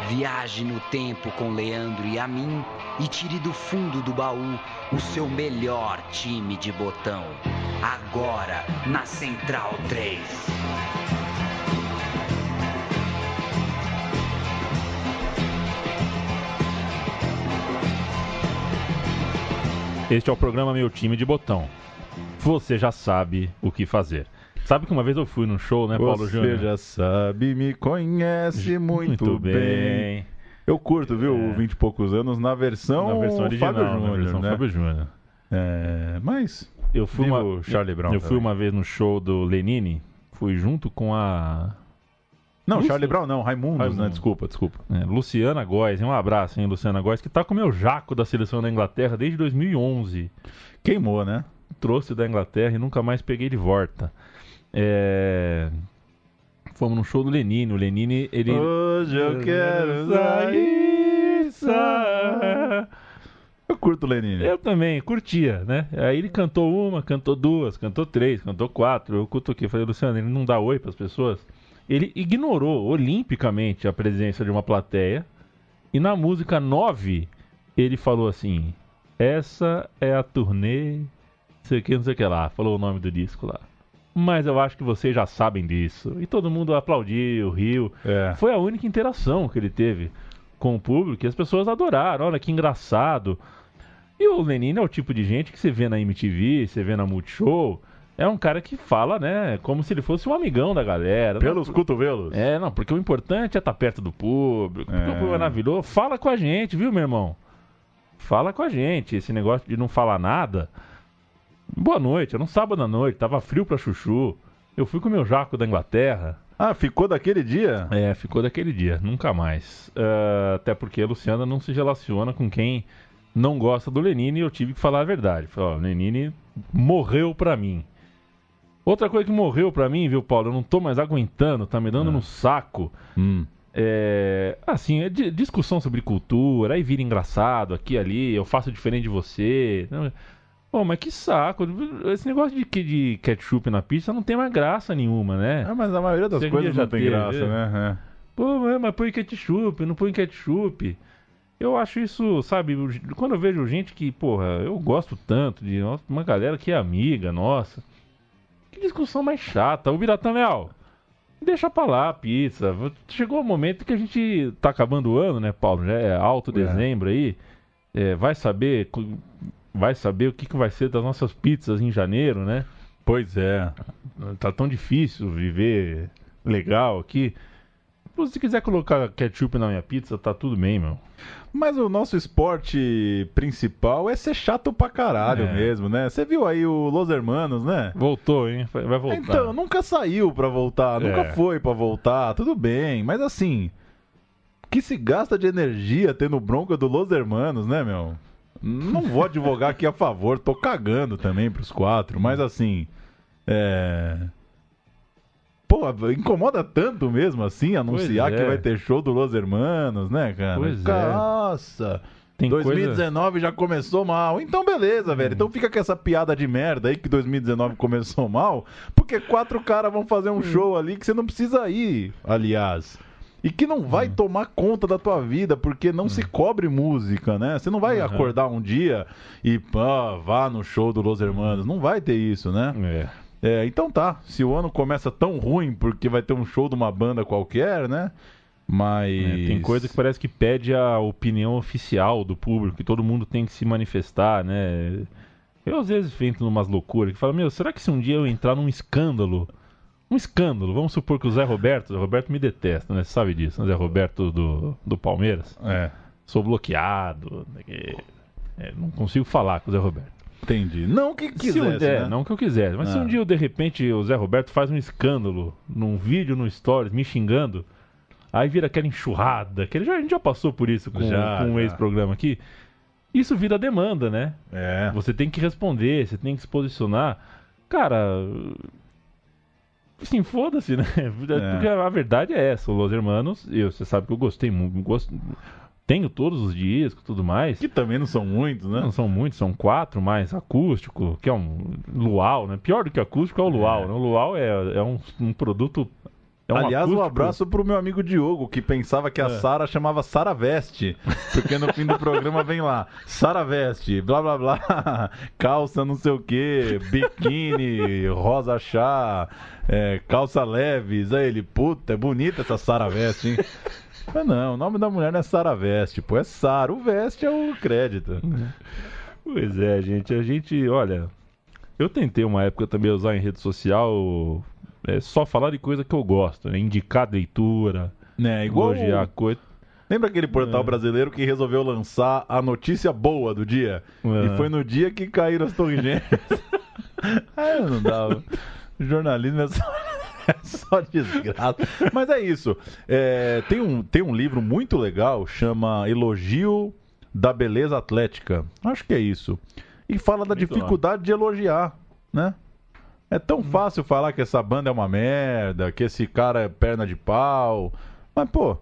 Viaje no tempo com Leandro e a mim e tire do fundo do baú o seu melhor time de botão. Agora na Central 3. Este é o programa Meu Time de Botão. Você já sabe o que fazer. Sabe que uma vez eu fui num show, né, Paulo Júnior? Você já sabe, me conhece muito bem. Eu curto, viu, 20 e poucos anos na versão original, Fábio Júnior, na versão né? Fábio Júnior. Mas eu fui Charlie Brown. Eu fui uma vez no show do Lenine, fui junto com a... Não, Charlie Brown não, Raimundos, né? Desculpa. Luciana Góes, um abraço, hein, Luciana Góes, que tá com o meu jaco da seleção da Inglaterra desde 2011. Queimou, né? Trouxe da Inglaterra e nunca mais peguei de volta. Fomos no show do Lenine. O Lenine, ele... Hoje eu quero sair. Eu curto o Lenine. Eu também, curtia, né? Aí ele cantou uma, cantou duas, cantou três, cantou quatro. Eu cutuquei, falei, Luciano, ele não dá oi pras pessoas? Ele ignorou olimpicamente a presença de uma plateia. E na música 9, ele falou assim: essa é a turnê, não sei o que lá. Falou o nome do disco lá. Mas eu acho que vocês já sabem disso. E todo mundo aplaudiu, riu. Foi a única interação que ele teve com o público e as pessoas adoraram. Olha que engraçado. E o Lenine é o tipo de gente que você vê na MTV, você vê na Multishow. É um cara que fala, né, como se ele fosse um amigão da galera. Pelos cotovelos. Não, porque o importante é estar perto do público. Porque o público é maravilhoso. Fala com a gente, viu, meu irmão? Fala com a gente. Esse negócio de não falar nada. Boa noite, era um sábado à noite, tava frio pra chuchu. Eu fui com o meu jaco da Inglaterra. Ah, ficou daquele dia? Ficou daquele dia, nunca mais. Até porque a Luciana não se relaciona com quem não gosta do Lenine e eu tive que falar a verdade. Falei, ó, o Lenine morreu pra mim. Outra coisa que morreu pra mim, viu, Paulo? Eu não tô mais aguentando, tá me dando no saco. Assim, discussão sobre cultura, aí vira engraçado aqui e ali, eu faço diferente de você. Pô, mas que saco. Esse negócio de ketchup na pizza não tem mais graça nenhuma, né? Mas a maioria das coisas não tem graça, né? Pô, mas põe ketchup, não põe ketchup. Eu acho isso, sabe, quando eu vejo gente que, porra, eu gosto tanto de uma galera que é amiga, nossa. Que discussão mais chata. O Biratã Leal, deixa pra lá a pizza. Chegou o momento que a gente tá acabando o ano, né, Paulo? Já é alto dezembro aí. Vai saber o que vai ser das nossas pizzas em janeiro, né? Pois é. Tá tão difícil viver legal aqui. Se quiser colocar ketchup na minha pizza, tá tudo bem, meu. Mas o nosso esporte principal é ser chato pra caralho mesmo, né? Você viu aí o Los Hermanos, né? Voltou, hein? Vai voltar. Então, nunca saiu pra voltar, nunca foi pra voltar, tudo bem. Mas assim, que se gasta de energia tendo bronca do Los Hermanos, né, meu? Não vou advogar aqui a favor, tô cagando também pros quatro, mas assim, Pô, incomoda tanto mesmo assim anunciar que vai ter show do Los Hermanos, né, cara? Nossa, 2019 já começou mal. Então beleza, velho. Então fica com essa piada de merda aí que 2019 começou mal, porque 4 caras vão fazer um show ali que você não precisa ir, aliás. E que não vai tomar conta da tua vida, porque não se cobre música, né? Você não vai acordar um dia e vá no show do Los Hermanos. Não vai ter isso, né? Então tá, se o ano começa tão ruim porque vai ter um show de uma banda qualquer, né? Mas... tem coisa que parece que pede a opinião oficial do público, que todo mundo tem que se manifestar, né? Eu às vezes entro numas loucuras que falo, será que se um dia eu entrar num escândalo, vamos supor que o Zé Roberto me detesta, né? Você sabe disso, né? Zé Roberto do Palmeiras. Sou bloqueado, não consigo falar com o Zé Roberto. Entendi. Não que quisesse, né? Não que eu quisesse. Mas se um dia, de repente, o Zé Roberto faz um escândalo num vídeo, no Stories, me xingando, aí vira aquela enxurrada, a gente já passou por isso com um ex-programa aqui. Isso vira demanda, né? Você tem que responder, você tem que se posicionar. Cara, assim, foda-se, né? Porque a verdade é essa. O Los Hermanos, você sabe que eu gostei muito. Tenho todos os discos e tudo mais. Que também não são muitos, né? Não são muitos, são 4, mais acústico, que é um luau, né? Pior do que acústico é o luau, né? O luau é um produto Aliás, um abraço pro meu amigo Diogo, que pensava que a Sara chamava Sara Veste, porque no fim do programa vem lá, Sara Veste, blá blá blá, calça não sei o que, biquíni, rosa chá, calça leves. Aí ele, puta, é bonita essa Sara Veste, hein? Mas não, o nome da mulher não é Sara Veste, pô, é Sara, o Veste é o crédito. Pois é, gente, olha, eu tentei uma época também usar em rede social... só falar de coisa que eu gosto, né? Indicar leitura, elogiar coisa. Lembra aquele portal brasileiro que resolveu lançar a notícia boa do dia? E foi no dia que caíram as Torres Gêmeas. Não dava. Jornalismo é só desgraça. Mas é isso. Tem um livro muito legal, chama Elogio da Beleza Atlética. Acho que é isso. E fala da dificuldade de elogiar, né? É tão fácil falar que essa banda é uma merda, que esse cara é perna de pau. Mas, pô,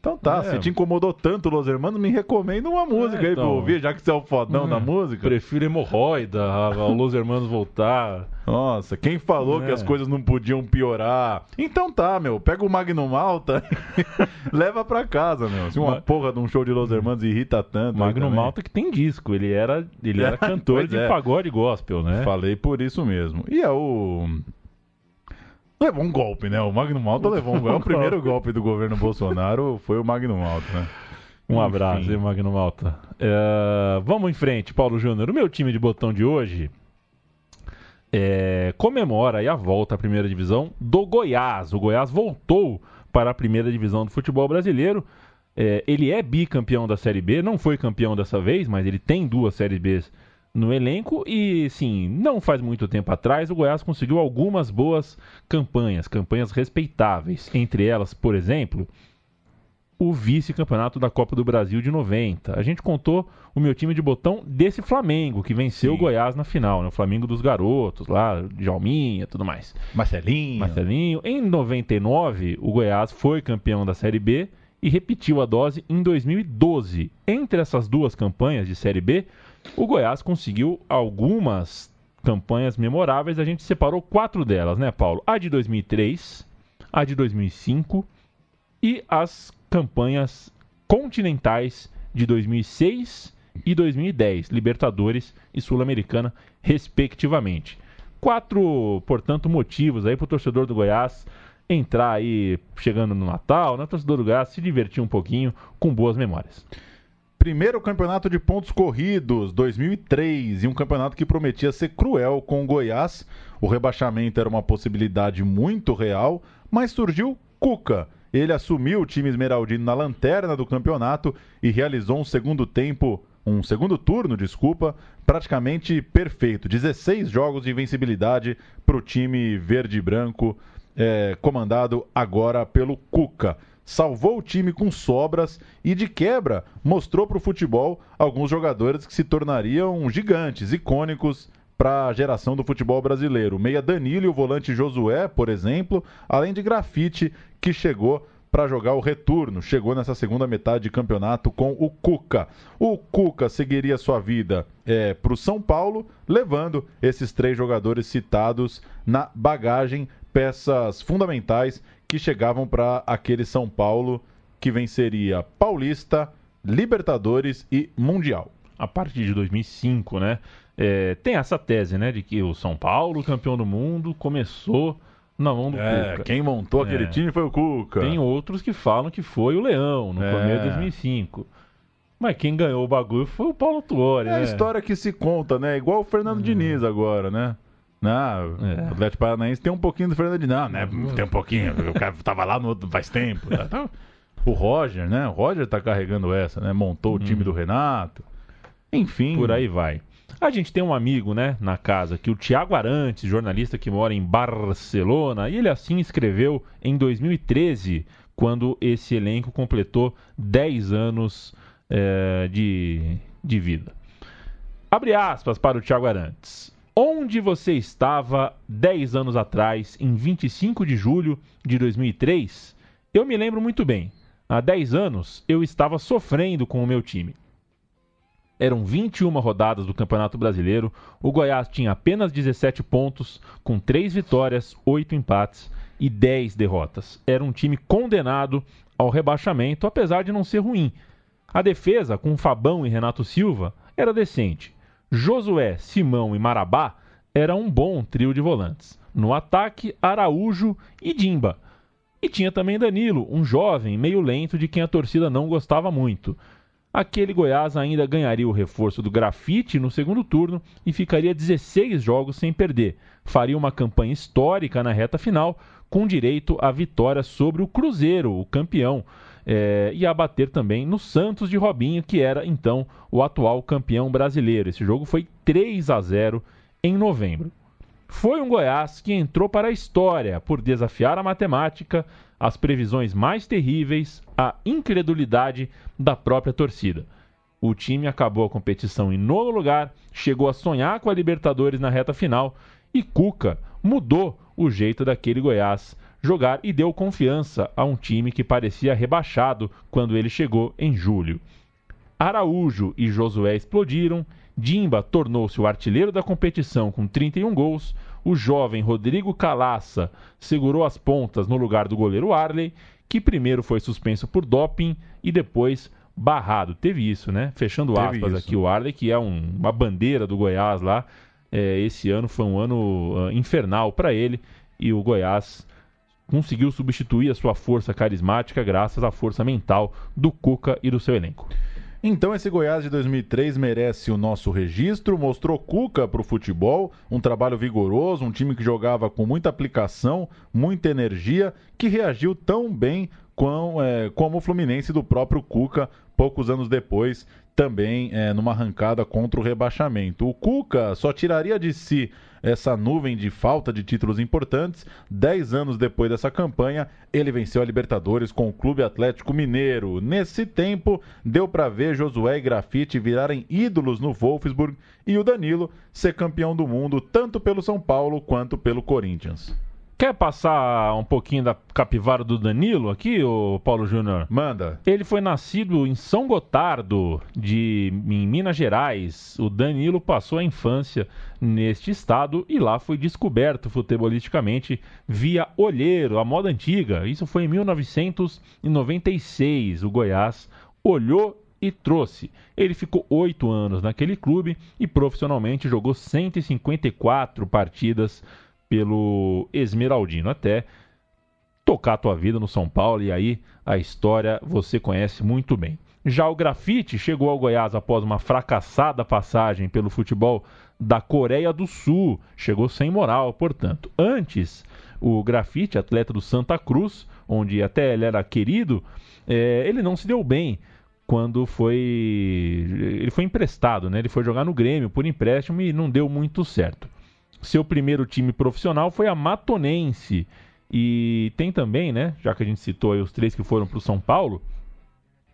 então tá, se te incomodou tanto Los Hermanos, me recomenda uma música aí pra eu ouvir, já que você é o fodão da música. Prefiro Hemorroida ao Los Hermanos voltar. Nossa, quem falou que as coisas não podiam piorar? Então tá, meu, pega o Magnum Malta e leva pra casa, meu. Se uma porra de um show de Los Hermanos irrita tanto. Magnum Malta que tem disco, ele era cantor de pagode gospel, né? Falei por isso mesmo. E levou um golpe, né? O Magnum Malta levou um golpe. O primeiro golpe do governo Bolsonaro foi o Magnum Malta, né? Um abraço, hein, Magnum Malta. Vamos em frente, Paulo Júnior. O meu time de botão de hoje comemora aí a volta à primeira divisão do Goiás. O Goiás voltou para a primeira divisão do futebol brasileiro. Ele é bicampeão da Série B, não foi campeão dessa vez, mas ele tem 2 Séries B no elenco e, sim, não faz muito tempo atrás o Goiás conseguiu algumas boas campanhas respeitáveis. Entre elas, por exemplo, o vice-campeonato da Copa do Brasil de 90. A gente contou o meu time de botão desse Flamengo, que venceu o Goiás na final, né? O Flamengo dos garotos, lá, Djalminha e tudo mais. Marcelinho. Em 99, o Goiás foi campeão da Série B e repetiu a dose em 2012. Entre essas 2 campanhas de Série B, o Goiás conseguiu algumas campanhas memoráveis. A gente separou 4 delas, né, Paulo? A de 2003, a de 2005 e as campanhas continentais de 2006 e 2010, Libertadores e Sul-Americana, respectivamente. 4, portanto, motivos aí para o torcedor do Goiás entrar aí, chegando no Natal, né? O torcedor do Goiás se divertir um pouquinho com boas memórias. Primeiro campeonato de pontos corridos, 2003, e um campeonato que prometia ser cruel com o Goiás. O rebaixamento era uma possibilidade muito real, mas surgiu Cuca. Ele assumiu o time esmeraldino na lanterna do campeonato e realizou um segundo turno, praticamente perfeito. 16 jogos de invencibilidade para o time verde e branco, comandado agora pelo Cuca. Salvou o time com sobras e, de quebra, mostrou para o futebol alguns jogadores que se tornariam gigantes, icônicos para a geração do futebol brasileiro. O meia Danilo e o volante Josué, por exemplo, além de Grafite, que chegou para jogar o retorno. Chegou nessa segunda metade de campeonato com o Cuca. O Cuca seguiria sua vida para o São Paulo, levando esses 3 jogadores citados na bagagem, peças fundamentais que chegavam para aquele São Paulo que venceria Paulista, Libertadores e Mundial. A partir de 2005, né? Tem essa tese, né, de que o São Paulo, campeão do mundo, começou na mão do Cuca. Quem montou aquele time foi o Cuca. Tem outros que falam que foi o Leão, no começo de 2005. Mas quem ganhou o bagulho foi o Paulo Tuori, né? É a história que se conta, né? Igual o Fernando Diniz agora, né? O Atlético Paranaense tem um pouquinho do Fernando Diniz. Não, né? Tem um pouquinho. O cara tava lá no outro faz tempo. Então, o Roger, né? O Roger tá carregando essa, né? Montou o time do Renato. Enfim. Por aí vai. A gente tem um amigo, né, na casa, que o Thiago Arantes, jornalista que mora em Barcelona, e ele assim escreveu em 2013, quando esse elenco completou 10 anos de vida. Abre aspas para o Thiago Arantes. Onde você estava 10 anos atrás, em 25 de julho de 2003? Eu me lembro muito bem. Há 10 anos, eu estava sofrendo com o meu time. Eram 21 rodadas do Campeonato Brasileiro, o Goiás tinha apenas 17 pontos, com 3 vitórias, 8 empates e 10 derrotas. Era um time condenado ao rebaixamento, apesar de não ser ruim. A defesa, com Fabão e Renato Silva, era decente. Josué, Simão e Marabá era um bom trio de volantes. No ataque, Araújo e Dimba. E tinha também Danilo, um jovem meio lento de quem a torcida não gostava muito. Aquele Goiás ainda ganharia o reforço do Grafite no segundo turno e ficaria 16 jogos sem perder. Faria uma campanha histórica na reta final, com direito à vitória sobre o Cruzeiro, o campeão, e a bater também no Santos de Robinho, que era então o atual campeão brasileiro. Esse jogo foi 3-0 em novembro. Foi um Goiás que entrou para a história por desafiar a matemática, as previsões mais terríveis, a incredulidade da própria torcida. O time acabou a competição em 9º lugar, chegou a sonhar com a Libertadores na reta final e Cuca mudou o jeito daquele Goiás jogar e deu confiança a um time que parecia rebaixado quando ele chegou em julho. Araújo e Josué explodiram, Dimba tornou-se o artilheiro da competição com 31 gols, o jovem Rodrigo Calaça segurou as pontas no lugar do goleiro Arley, que primeiro foi suspenso por doping e depois barrado. Teve isso, né? Fechando aspas aqui, o Arley, que é uma bandeira do Goiás lá. Esse ano foi um ano infernal para ele e o Goiás conseguiu substituir a sua força carismática graças à força mental do Cuca e do seu elenco. Então esse Goiás de 2003 merece o nosso registro, mostrou Cuca para o futebol, um trabalho vigoroso, um time que jogava com muita aplicação, muita energia, que reagiu tão bem como o Fluminense do próprio Cuca, poucos anos depois, também numa arrancada contra o rebaixamento. O Cuca só tiraria de si essa nuvem de falta de títulos importantes. 10 anos depois dessa campanha, ele venceu a Libertadores com o Clube Atlético Mineiro. Nesse tempo, deu para ver Josué e Grafite virarem ídolos no Wolfsburg e o Danilo ser campeão do mundo tanto pelo São Paulo quanto pelo Corinthians. Quer passar um pouquinho da capivara do Danilo aqui, ô Paulo Júnior? Manda. Ele foi nascido em São Gotardo, em Minas Gerais. O Danilo passou a infância neste estado e lá foi descoberto futebolisticamente via olheiro, a moda antiga. Isso foi em 1996. O Goiás olhou e trouxe. Ele ficou 8 anos naquele clube e profissionalmente jogou 154 partidas pelo Esmeraldino, até tocar a tua vida no São Paulo, e aí a história você conhece muito bem. Já o Grafite chegou ao Goiás após uma fracassada passagem pelo futebol da Coreia do Sul, chegou sem moral, portanto. Antes, o Grafite, atleta do Santa Cruz, onde até ele era querido, ele não se deu bem quando ele foi emprestado, né? Ele foi jogar no Grêmio por empréstimo e não deu muito certo. Seu primeiro time profissional foi a Matonense. E tem também, né, já que a gente citou aí os 3 que foram para o São Paulo,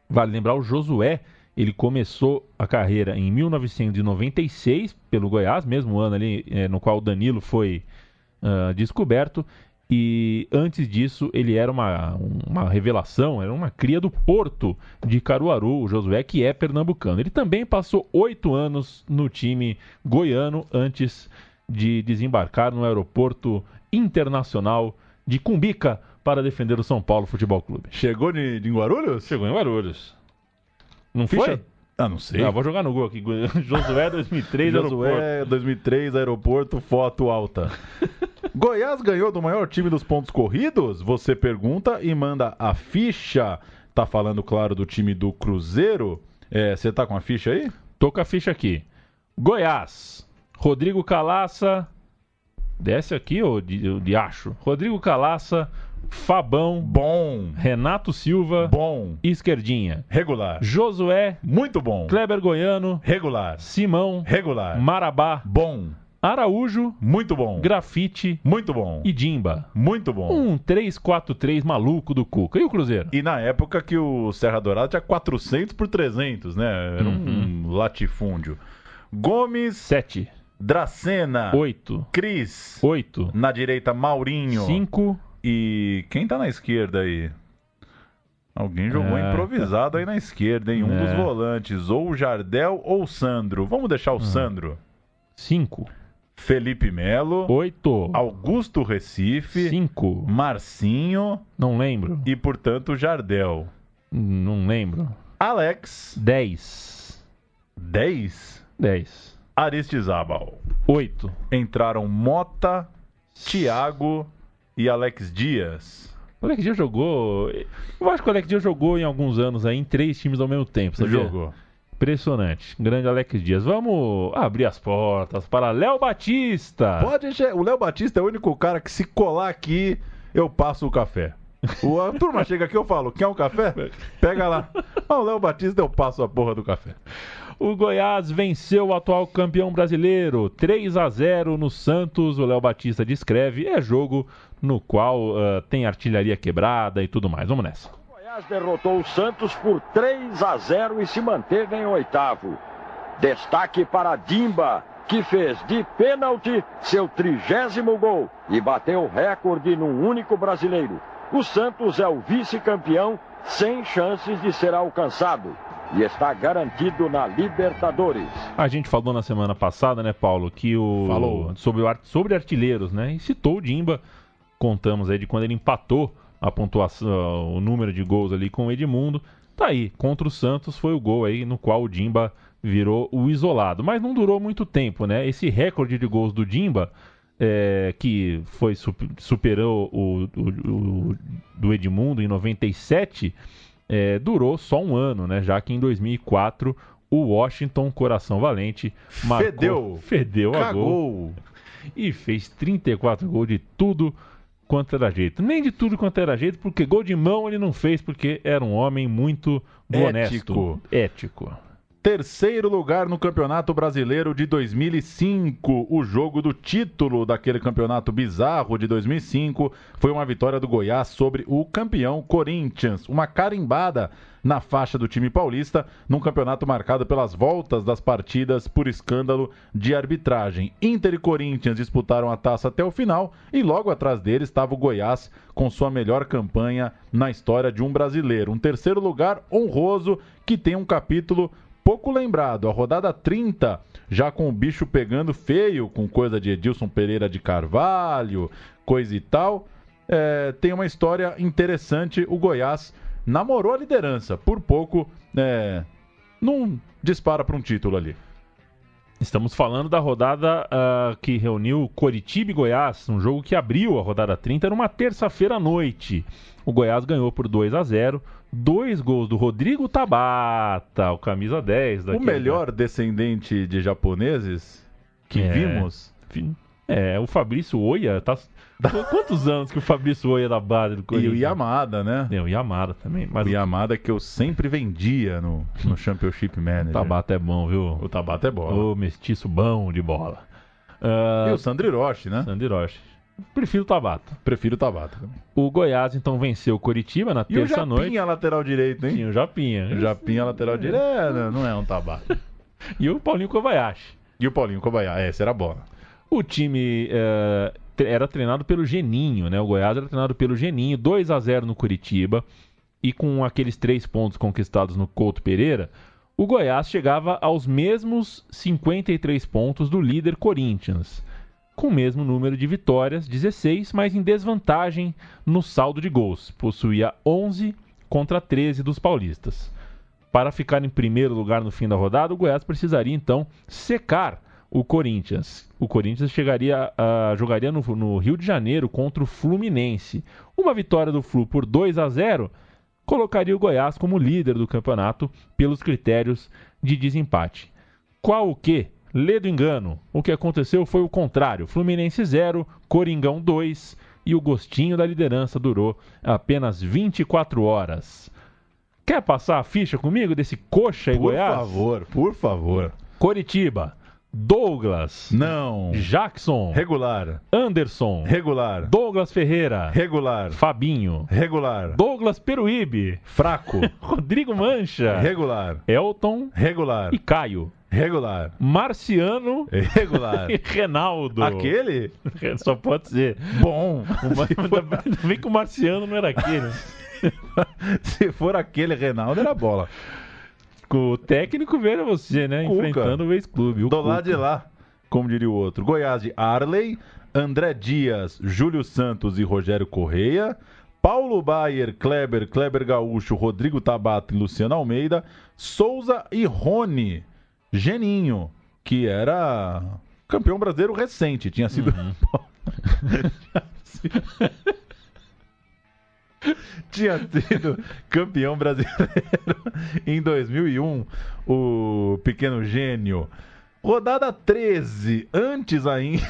vale lembrar o Josué. Ele começou a carreira em 1996 pelo Goiás, mesmo ano ali no qual o Danilo foi descoberto. E antes disso ele era uma revelação, era uma cria do Porto de Caruaru, o Josué, que é pernambucano. Ele também passou 8 anos no time goiano antes de desembarcar no aeroporto internacional de Cumbica para defender o São Paulo Futebol Clube. Chegou de Guarulhos? Chegou em Guarulhos. Não Ficha... foi? Não sei. Vou jogar no Google aqui. Josué 2003, Josué aeroporto. 2003, aeroporto, foto alta. Goiás ganhou do maior time dos pontos corridos? Você pergunta e manda a ficha. Tá falando, claro, do time do Cruzeiro. Você tá com a ficha aí? Tô com a ficha aqui. Goiás. Rodrigo Calaça, desce aqui, ô diacho. Rodrigo Calaça, Fabão, bom. Renato Silva, bom. Esquerdinha, regular. Josué, muito bom. Kleber Goiano, regular. Simão, regular. Marabá, bom. Araújo, muito bom. Grafite, muito bom. E Dimba, muito bom. Um 3-4-3 maluco do Cuca. E o Cruzeiro? E na época que o Serra Dourada tinha 400 por 300, né? Era um latifúndio. Gomes, 7. Dracena, 8. Cris, 8. Na direita, Maurinho, 5. E quem tá na esquerda aí? Alguém jogou improvisado aí na esquerda, hein? Um dos volantes, ou o Jardel ou o Sandro. Vamos deixar o Sandro. 5. Felipe Melo. 8. Augusto Recife. 5. Marcinho. Não lembro. E, portanto, Jardel. Não lembro. Alex. 10. 10? 10. Aristizábal. 8. Entraram Mota, Thiago e Alex Dias. O Alex Dias jogou... Eu acho que o Alex Dias jogou em alguns anos aí em 3 times ao mesmo tempo, sabia? Jogou. Impressionante. Grande Alex Dias. Vamos abrir as portas para Léo Batista. O Léo Batista é o único cara que, se colar aqui, eu passo o café. A turma chega aqui, eu falo, quer um café? Pega lá. O Léo Batista, eu passo a porra do café. O Goiás venceu o atual campeão brasileiro, 3-0 no Santos. O Léo Batista descreve, é jogo no qual tem artilharia quebrada e tudo mais. Vamos nessa. O Goiás derrotou o Santos por 3-0 e se manteve em 8º. Destaque para Dimba, que fez de pênalti seu 30º gol e bateu o recorde num único brasileiro. O Santos é o vice-campeão sem chances de ser alcançado e está garantido na Libertadores. A gente falou na semana passada, né, Paulo, que sobre artilheiros, né, e citou o Dimba. Contamos aí de quando ele empatou a pontuação, o número de gols ali com o Edmundo. Tá aí, contra o Santos foi o gol aí no qual o Dimba virou o isolado. Mas não durou muito tempo, né? Esse recorde de gols do Dimba, que superou o do Edmundo em 97, durou só um ano, né? Já que em 2004 o Washington, coração valente, fedeu a gol e fez 34 gols de tudo quanto era jeito. Nem de tudo quanto era jeito, porque gol de mão ele não fez, porque era um homem muito honesto. Ético. Terceiro lugar no Campeonato Brasileiro de 2005. O jogo do título daquele campeonato bizarro de 2005 foi uma vitória do Goiás sobre o campeão Corinthians. Uma carimbada na faixa do time paulista, num campeonato marcado pelas voltas das partidas por escândalo de arbitragem. Inter e Corinthians disputaram a taça até o final e logo atrás deles estava o Goiás com sua melhor campanha na história de um brasileiro. Um terceiro lugar honroso que tem um capítulo pouco lembrado, a rodada 30, já com o bicho pegando feio, com coisa de Edilson Pereira de Carvalho, coisa e tal. Tem uma história interessante, o Goiás namorou a liderança, por pouco não dispara para um título ali. Estamos falando da rodada que reuniu Coritiba e Goiás, um jogo que abriu a rodada 30, era uma terça-feira à noite. O Goiás ganhou por 2-0, 2 gols do Rodrigo Tabata, o camisa 10. O melhor descendente de japoneses que vimos. O Fabrício Oia, quantos anos que o Fabrício Oia é da base do Corinthians? E o Yamada, né? O Yamada também. Mas o Yamada que eu sempre vendia no Championship Manager. O Tabata é bom, viu? O Tabata é bom. O mestiço bom de bola. E o Sandro Hiroshi, né? Sandro Hiroshi. Prefiro o Tabata. Prefiro o Tabata. O Goiás, então, venceu o Coritiba na terça-noite. E o Japinha, lateral direito, hein? Sim, o Japinha. O Japinha, lateral direito. Não é um Tabata. E o Paulinho Kobayashi. Essa era a bola. O time era treinado pelo Geninho, né? O Goiás era treinado pelo Geninho, 2-0 no Coritiba. E com aqueles 3 pontos conquistados no Couto Pereira, o Goiás chegava aos mesmos 53 pontos do líder Corinthians, com o mesmo número de vitórias, 16, mas em desvantagem no saldo de gols. Possuía 11 contra 13 dos paulistas. Para ficar em primeiro lugar no fim da rodada, o Goiás precisaria então secar o Corinthians. O Corinthians jogaria no Rio de Janeiro contra o Fluminense. Uma vitória do Flu por 2-0 colocaria o Goiás como líder do campeonato pelos critérios de desempate. Qual o quê? Lê do engano. O que aconteceu foi o contrário. Fluminense 0, Coringão 2 e o gostinho da liderança durou apenas 24 horas. Quer passar a ficha comigo desse Coxa e Goiás? Por favor. Coritiba, Douglas. Não. Jackson. Regular. Anderson. Regular. Douglas Ferreira. Regular. Fabinho. Regular. Douglas Peruíbe. Fraco. Rodrigo Mancha. Regular. Elton. Regular. E Caio. Regular. Marciano. Regular. E Reinaldo. Aquele? Só pode ser. Bom. Ainda bem que o Marciano não era aquele. Se for aquele, Reinaldo era bola. O técnico veio você, né? Cuca. Enfrentando o ex-clube. Do lado de lá. como diria o outro. Goiás de Arley, André Dias, Júlio Santos e Rogério Correia, Paulo Baier, Kleber Gaúcho, Rodrigo Tabata e Luciano Almeida, Souza e Rony, Geninho, que era campeão brasileiro recente, tinha sido... Tinha sido campeão brasileiro em 2001, o pequeno gênio. Rodada 13, antes ainda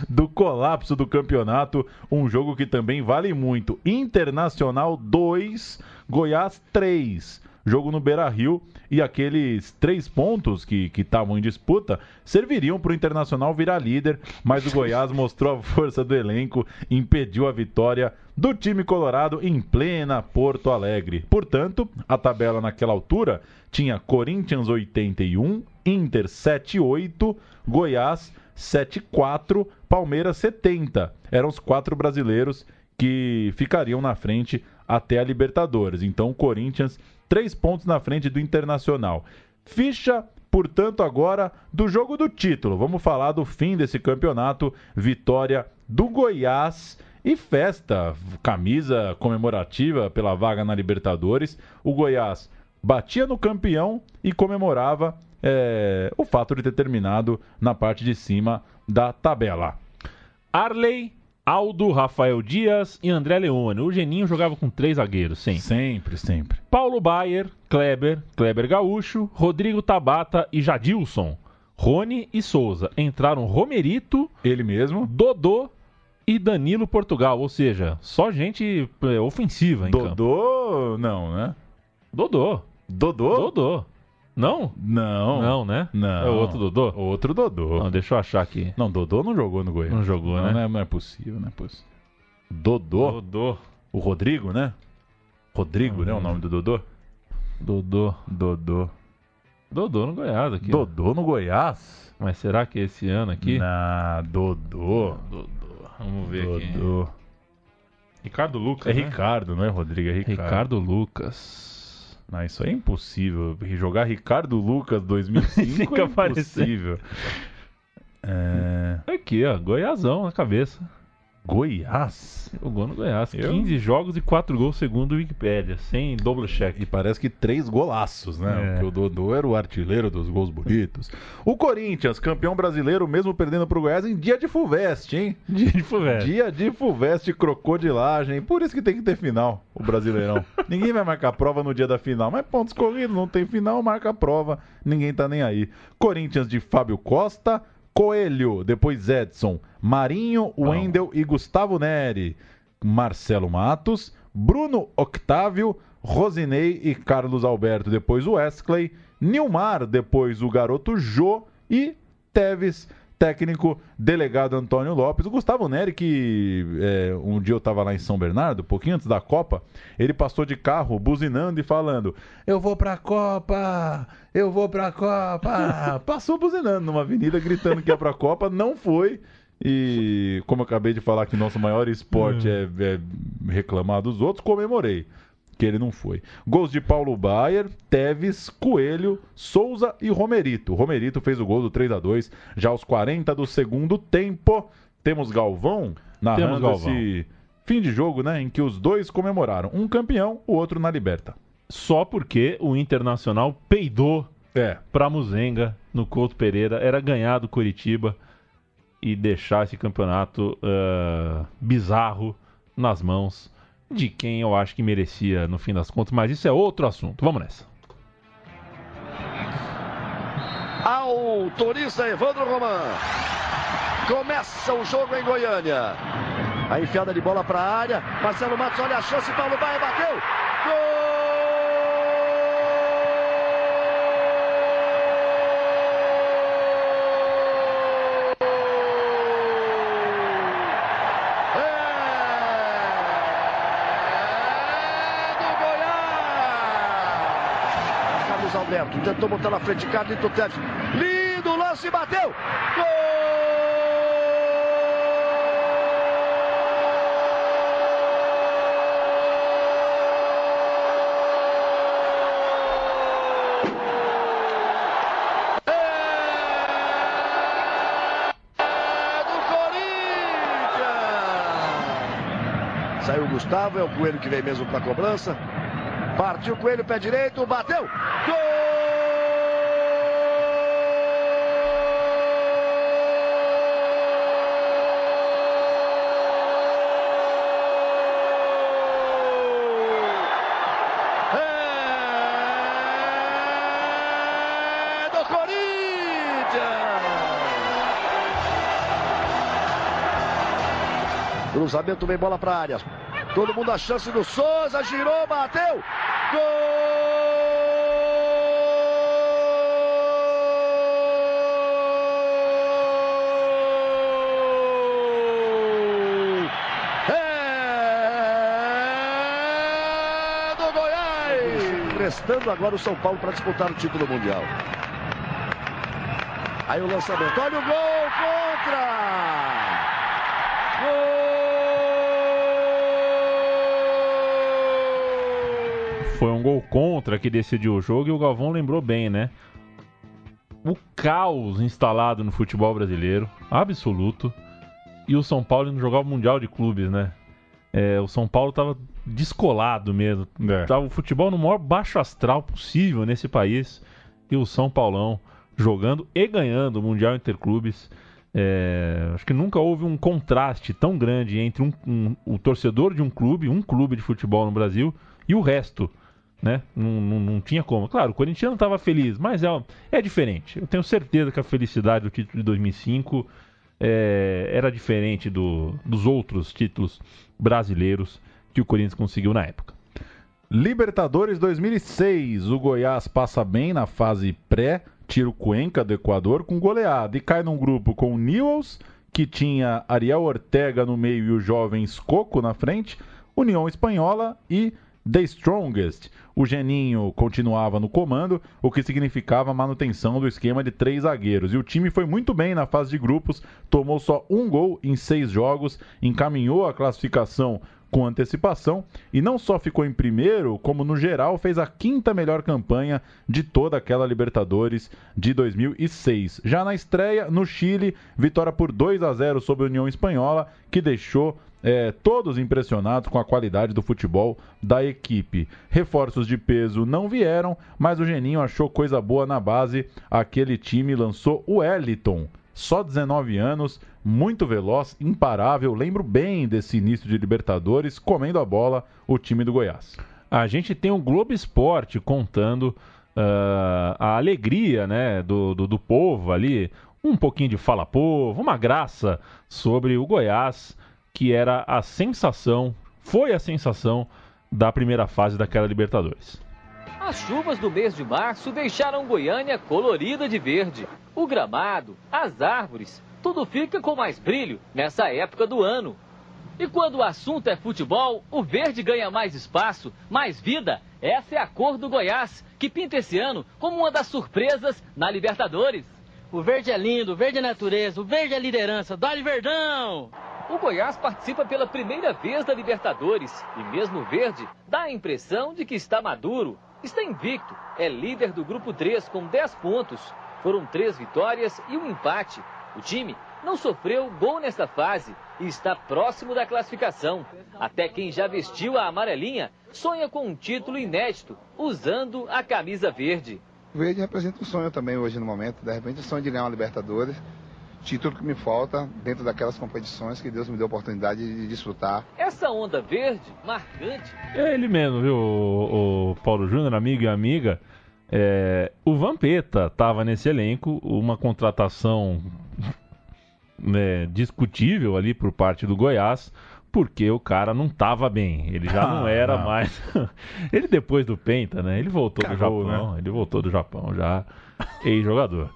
do colapso do campeonato, um jogo que também vale muito. Internacional 2, Goiás 3. Jogo no Beira-Rio, e aqueles 3 pontos que estavam em disputa serviriam para o Internacional virar líder, mas o Goiás mostrou a força do elenco e impediu a vitória do time colorado em plena Porto Alegre. Portanto, a tabela naquela altura tinha Corinthians 81, Inter 7-8, Goiás 7-4, Palmeiras 70. Eram os 4 brasileiros que ficariam na frente até a Libertadores. Então, o Corinthians 3 pontos na frente do Internacional. Ficha, portanto, agora do jogo do título. Vamos falar do fim desse campeonato. Vitória do Goiás e festa, camisa comemorativa pela vaga na Libertadores. O Goiás batia no campeão e comemorava o fato de ter terminado na parte de cima da tabela. Arley, Aldo, Rafael Dias e André Leone. O Geninho jogava com 3 zagueiros, sempre. Sempre. Paulo Baier, Kleber Gaúcho, Rodrigo Tabata e Jadilson. Rony e Souza. Entraram Romerito, ele mesmo, Dodô e Danilo Portugal. Ou seja, só gente ofensiva em campo. Dodô, não, né? Dodô. Não? Não, né? Não. É o outro Dodô? Outro Dodô. Não, deixa eu achar aqui. Não, Dodô não jogou no Goiás. Não jogou, né? Não é possível, não é possível. Dodô. O Rodrigo, né? Rodrigo, né? O nome do Dodô? Dodô no Goiás aqui. Dodô no Goiás? Mas será que é esse ano aqui? Dodô. Vamos ver aqui. Dodô. Ricardo Lucas, É né? Ricardo, não é Rodrigo? É Ricardo Lucas. Não, isso aí é impossível. Jogar Ricardo Lucas 2005 é impossível. Aqui, ó. Goiásão na cabeça. Goiás? Jogou no Goiás. 15 jogos e 4 gols segundo o Wikipédia. Sem double check. E parece que 3 golaços, né? Porque o Dodô era o artilheiro dos gols bonitos. O Corinthians, campeão brasileiro, mesmo perdendo pro Goiás em dia de Fulvestre, hein? Dia de Fulvestre, crocodilagem. Por isso que tem que ter final, o Brasileirão. Ninguém vai marcar prova no dia da final. Mas pontos corridos, não tem final, marca a prova. Ninguém tá nem aí. Corinthians de Fábio Costa, Coelho, depois Edson, Marinho, Wendel e Gustavo Neri, Marcelo Matos, Bruno Octávio, Rosinei e Carlos Alberto, depois o Wesley, Nilmar, depois o garoto Jô e Teves, técnico, delegado Antônio Lopes. O Gustavo Neri, que um dia eu estava lá em São Bernardo, pouquinho antes da Copa, ele passou de carro buzinando e falando: eu vou pra Copa! Passou buzinando numa avenida, gritando que ia pra Copa, não foi. E como eu acabei de falar que nosso maior esporte é reclamar dos outros, comemorei que ele não foi. Gols de Paulo Baier, Teves, Coelho, Souza e Romerito. Romerito fez o gol do 3-2 já aos 40 do segundo tempo. Temos Galvão narrando esse fim de jogo, né, em que os dois comemoraram. Um campeão, o outro na Liberta. Só porque o Internacional peidou pra Muzenga no Couto Pereira. Era ganhar do Coritiba e deixar esse campeonato bizarro nas mãos de quem eu acho que merecia no fim das contas, mas isso é outro assunto. Vamos nessa. Autoriza Evandro Roman. Começa o jogo em Goiânia. A enfiada de bola para a área. Marcelo Matos, olha a chance. Paulo Baier bateu. Gol! Alberto tentou botar na frente, Carlito Teves, lindo lance, bateu, gol! Saiu o Gustavo, é o Coelho que vem mesmo para a cobrança. Partiu o Coelho, pé direito, bateu. Gol! Cruzamento, vem bola para a área. Todo mundo a chance do Souza, girou, bateu. Gol! É do Goiás! Restando agora o São Paulo para disputar o título mundial. Aí o lançamento, olha o gol contra! Gol! Foi um gol contra que decidiu o jogo e o Galvão lembrou bem, né? O caos instalado no futebol brasileiro, absoluto, e o São Paulo indo jogar o Mundial de Clubes, né? O São Paulo tava descolado mesmo. Tava o futebol no maior baixo astral possível nesse país, e o São Paulão jogando e ganhando o Mundial Interclubes. Acho que nunca houve um contraste tão grande entre o torcedor de um clube de futebol no Brasil, e o resto, né? Não tinha como. Claro, o corintiano estava feliz, mas é diferente. Eu tenho certeza que a felicidade do título de 2005 era diferente dos outros títulos brasileiros que o Corinthians conseguiu na época. Libertadores 2006, o Goiás passa bem na fase pré, tira o Cuenca do Equador com goleada e cai num grupo com o Newell's, que tinha Ariel Ortega no meio e o jovem Escoco na frente, União Espanhola e The Strongest. O Geninho continuava no comando, o que significava a manutenção do esquema de 3 zagueiros. E o time foi muito bem na fase de grupos, tomou só 1 gol em 6 jogos, encaminhou a classificação com antecipação e não só ficou em primeiro, como no geral fez a 5ª melhor campanha de toda aquela Libertadores de 2006. Já na estreia, no Chile, vitória por 2-0 sobre a União Espanhola, que deixou todos impressionados com a qualidade do futebol da equipe. Reforços de peso não vieram, mas o Geninho achou coisa boa na base. Aquele time lançou o Wellington, só 19 anos, muito veloz, imparável. Lembro bem desse início de Libertadores, comendo a bola, o time do Goiás. A gente tem o Globo Esporte contando a alegria, né, do povo ali, um pouquinho de fala povo, uma graça sobre o Goiás, que era a sensação, foi a sensação da primeira fase daquela Libertadores. As chuvas do mês de março deixaram Goiânia colorida de verde. O gramado, as árvores, tudo fica com mais brilho nessa época do ano. E quando o assunto é futebol, o verde ganha mais espaço, mais vida. Essa é a cor do Goiás, que pinta esse ano como uma das surpresas na Libertadores. O verde é lindo, o verde é natureza, o verde é liderança. Dá-lhe Verdão! O Goiás participa pela primeira vez da Libertadores e mesmo verde dá a impressão de que está maduro. Está invicto, é líder do grupo 3 com 10 pontos. Foram 3 vitórias e um empate. O time não sofreu gol nesta fase e está próximo da classificação. Até quem já vestiu a amarelinha sonha com um título inédito, usando a camisa verde. O verde representa um sonho também hoje no momento. De repente o sonho de ganhar uma Libertadores. Título que me falta dentro daquelas competições que Deus me deu a oportunidade de desfrutar. Essa onda verde, marcante. É ele mesmo, viu, o Paulo Júnior, amigo e amiga. O Vampeta estava nesse elenco, uma contratação discutível ali por parte do Goiás, porque o cara não estava bem, ele já não era mais. Ele depois do Penta, né? Ele voltou do Japão, né? Ele voltou do Japão já, ex-jogador.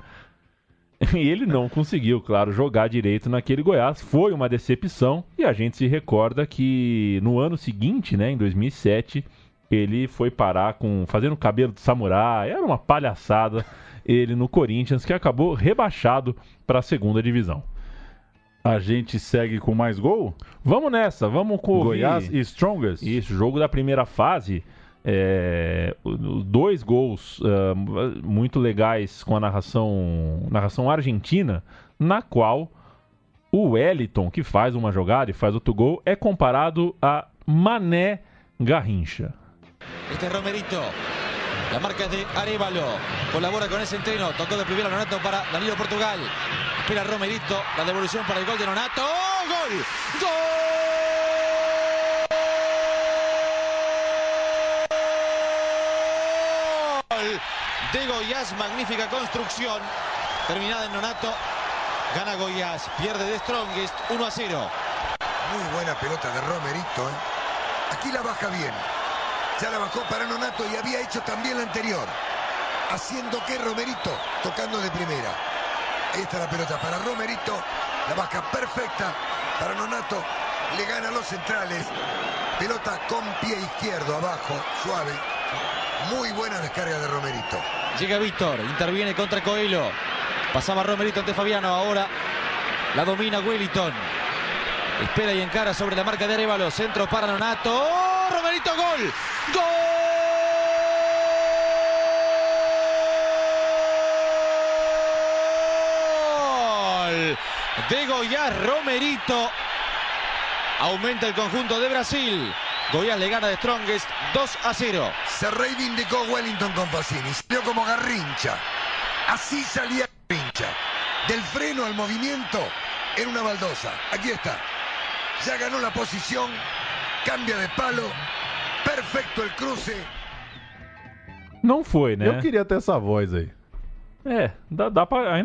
E ele não conseguiu, claro, jogar direito naquele Goiás. Foi uma decepção. E a gente se recorda que no ano seguinte, né, em 2007, ele foi parar fazendo cabelo de samurai. Era uma palhaçada ele no Corinthians, que acabou rebaixado para a 2ª divisão. A gente segue com mais gol? Vamos nessa, vamos com Goiás e Strongest. Isso, jogo da primeira fase. 2 gols muito legais com a narração argentina, na qual o Wellington, que faz uma jogada e faz outro gol, é comparado a Mané Garrincha. Este es Romerito. La marca es de Arévalo. Colabora con ese entreno. Tocó de primera Nonato para Danilo Portugal. Espera Romerito. La devolución para el gol de Nonato. ¡Oh, gol! ¡Gol! De Goiás, magnífica construcción. Terminada en Nonato. Gana Goiás. Pierde de Strongest. 1-0. Muy buena pelota de Romerito. Aquí la baja bien. Ya la bajó para Nonato y había hecho también la anterior. Haciendo que Romerito, tocando de primera. Ahí está la pelota para Romerito. La baja perfecta para Nonato. Le gana a los centrales. Pelota con pie izquierdo abajo, suave. Muy buena descarga de Romerito. Llega Víctor, interviene contra Coelho. Pasaba Romerito ante Fabiano, ahora la domina Wellington. Espera y encara sobre la marca de Arévalo. Centro para Nonato. ¡Oh, Romerito, gol! ¡Gol! De Goiás, Romerito. Aumenta el conjunto de Brasil. Goiás le gana de Strongest 2-0. Se reivindicó Wellington con Pacini. Salió como Garrincha. Así salía Garrincha. Del freno al movimiento en una baldosa. Aquí está. Ya ganó la posición. Cambia de palo. Perfecto el cruce. Não foi, né? Eu queria ter essa voz aí. Ainda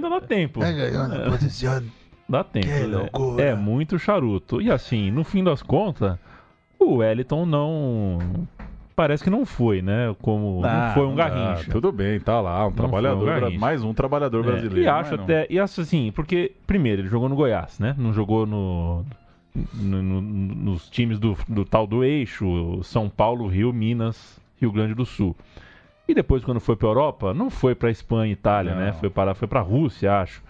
dá tempo. Ganhou na posição. Dá tempo. Que loucura. É muito charuto. E assim, no fim das contas, o Wellington não... Parece que não foi, né? Como não foi um Garrincha. Tudo bem, tá lá, mais um trabalhador brasileiro. E acho até... E acho assim, porque, primeiro, ele jogou no Goiás, né? Não jogou nos times do tal do eixo, São Paulo, Rio, Minas, Rio Grande do Sul. E depois, quando foi pra Europa, não foi pra Espanha e Itália, né? Foi pra Rússia, acho.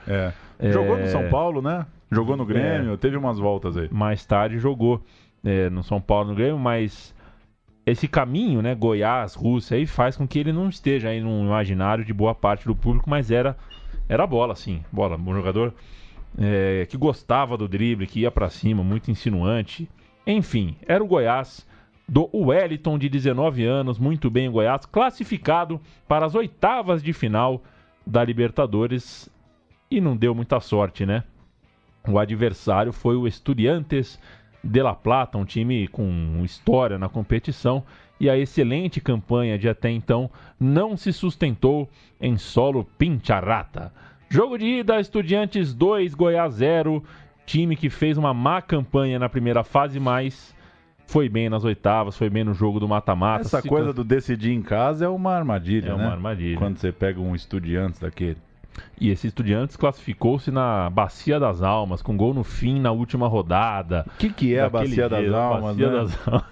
Jogou no São Paulo, né? Jogou no Grêmio, teve umas voltas aí. Mais tarde jogou no São Paulo, no Grêmio, mas esse caminho, né, Goiás, Rússia, aí faz com que ele não esteja aí no imaginário de boa parte do público, mas era bola, sim. Bola, um jogador que gostava do drible, que ia pra cima, muito insinuante. Enfim, era o Goiás do Wellington, de 19 anos, muito bem o Goiás, classificado para as oitavas de final da Libertadores, e não deu muita sorte, né? O adversário foi o Estudiantes de La Plata, um time com história na competição, e a excelente campanha de até então não se sustentou em solo Pincharrata. Jogo de ida, Estudiantes 2, Goiás 0, time que fez uma má campanha na primeira fase, mas foi bem nas oitavas, foi bem no jogo do mata-mata. Essa coisa do decidir em casa é uma armadilha, né? É uma armadilha. Quando você pega um Estudiantes daquele. E esse Estudiantes classificou-se na Bacia das Almas, com gol no fim na última rodada. O que é a Bacia das Almas, Bacia né? das Almas.